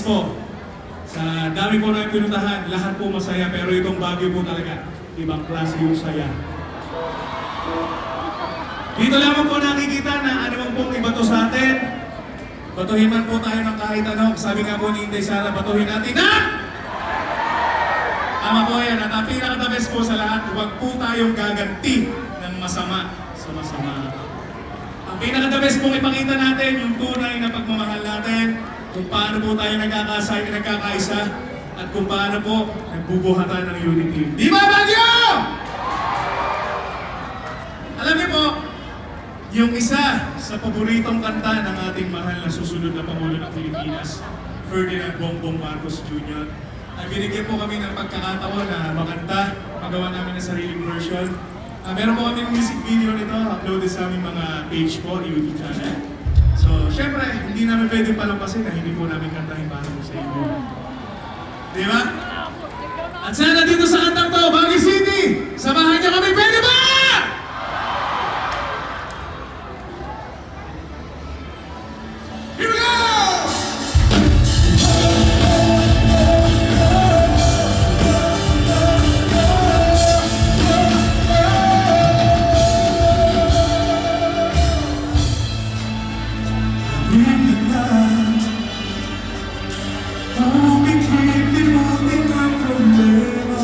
po. Sa dami po na pinuntahan, lahat po masaya, pero itong Baguio po talaga, ibang klase yung saya. Dito lamang po nakikita na ano pong iba to sa atin. Batuhin man po tayo ng kahit ano. Sabi nga po ni Inday Sara, batuhin natin na! Tama po yan. At ang pinaka-the best po sa lahat, huwag po tayong gaganti ng masama sa masama. Ang pinaka-the best pong ipakita natin, yung tunay na pagmamahal natin, kung paano po tayo nagkakaisa, at kung paano po nagbubuhatan ng unity. Di ba, Baguio? Alam niyo po, yung isa sa paboritong kanta ng ating mahal na susunod na Pangulo ng Pilipinas, Ferdinand Bongbong Marcos Jr., ay binigyan po kami ng pagkakataon na makanta, magawa namin ng sariling version. Meron po kami ng music video nito, uploaded sa aming mga page po, YouTube channel. So, syempre, hindi namin pwede palampasin na hindi po namin kantahin para po sa inyo. Di ba? At sana dito sa kantang to, Baguio City, samahan niyo kami, pwede ba? Here we go! Ang ikilimutin ng problema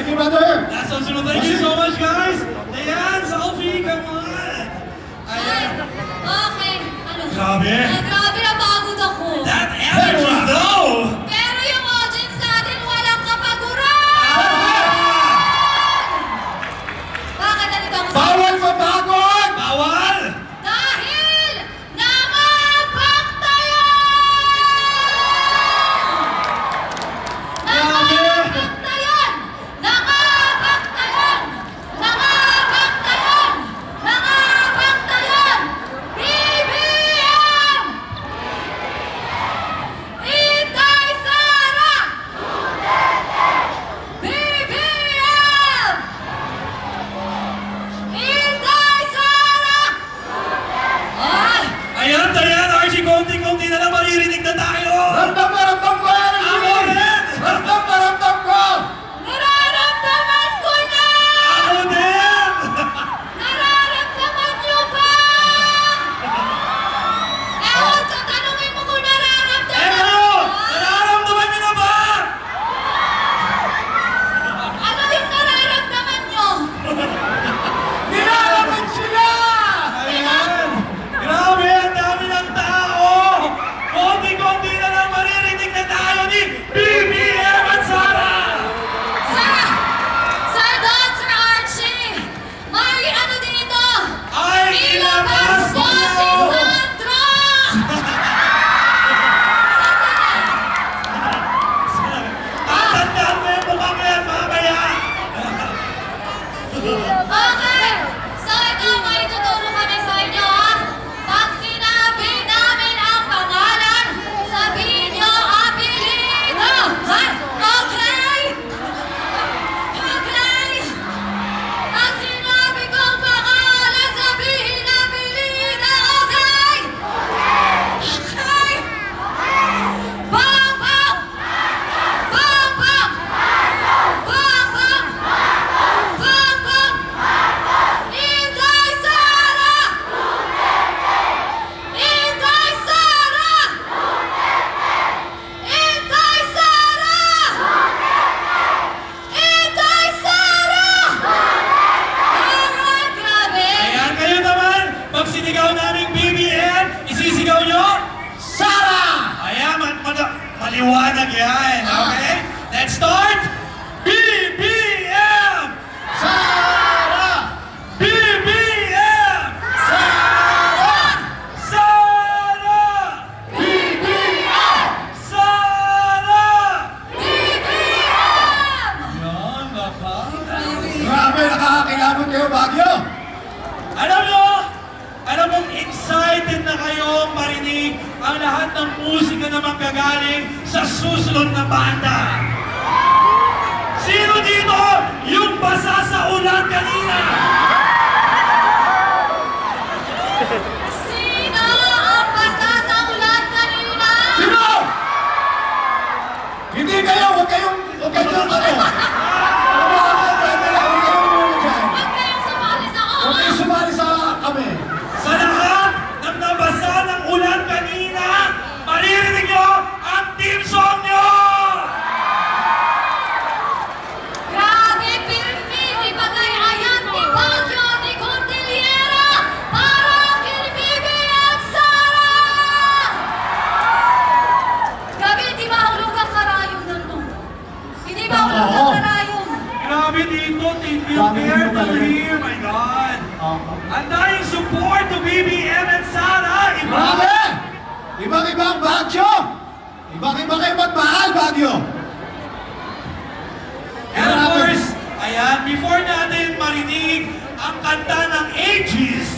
you, brother. That's awesome. Thank you so much, guys. Ayan, selfie, come on. Ayan. Okay, ano? Grabe. Grabe, napagod ako. That energy, though. Pero yung audience natin, walang kapaguran! Bakit nandito ako sa... Bawal mapagod! Bawal. Dahil namabaktayan! Namabaktayan! Namabaktayan! Namabaktayan! Namabaktayan! BBM! Inday Sara! BBM! Inday Sara! Ay! Ayan, ayan, Archie, konti-konti na lang maririnig na tayo. Ramdam na ramdam ko, energy! Ako rin! Ramdam na ramdam ko! Nararamdaman ko na! Ako din. Nararamdaman niyo ba? Ewan ko, tanungin mo kung nararamdaman Ano? mo. Nararamdaman niyo na ba? Ano yung nararamdaman niyo? Nilalamig sila! Ayan! Grabe, ang dami ng tao! Konti-konti na lang maririnig na tayo ni BBM at Sara! Sir Don, Sir Archie, may ano dito? Ay, ilabas Ilabas mo mo! si Sandro! Tatandaan mo yung mukha mo yan mamaya! Okay, so ito may tuturo kami sa inyo ha. Pag sinabi namin ang pangalan, sabihin niyo apelido. Ha? Okay? Okay? Pag sinabi kong pangalan, sabihin apelido. Okay? Okay? Bang bang! Bang bang! Bang bang! Bang bang! Inday Sara! Inday Sara! Inday Sara! Inday Sara! Alright, grabe! Ayan, kayo naman! Pag sinigaw namin BBM, isisigaw nyo? Sara! Ayan, maliwanag yan, okay? Let's start! BBM! Sara! BBM! Sara! Sara! BBM! Sara! BBM! Yan, baka. Grabe, nakakakilabot kayo, Baguio! Alam mo, excited na kayo marinig ang lahat ng musika na manggagaling sa susunod na banda. Sino dito yung basa sa ulan kanina? Sino ang basta sa ulan kanina? Sino? Hindi kayo, huwag kayong ano. Huwag kayong muna dyan. Huwag kayong sumali sa Huwag kayong sumali sa kami. Sa lahat ng nabasa ng ulan kanina, maririnig nyo ang team song nyo! Grabe, Pirmi, ni Pagay-Ayan, ni Baguio, ni Cordillera, para kay BBM Sara! Grabe, hindi mahulog ang karayom nun, no? Hindi mahulog ang Oo. karayom. Grabe dito, team Grabe Care dito to talaga. hear, my God! Ang daming support to BBM and Sara! Grabe! Ibang-ibang Baguio! Ibang-iba kayo magmahal, Baguio! And of course, ayan, before natin marinig ang kanta ng Aegis,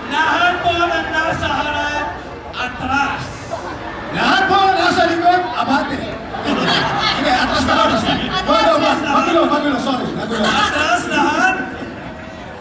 lahat po ng nasa harap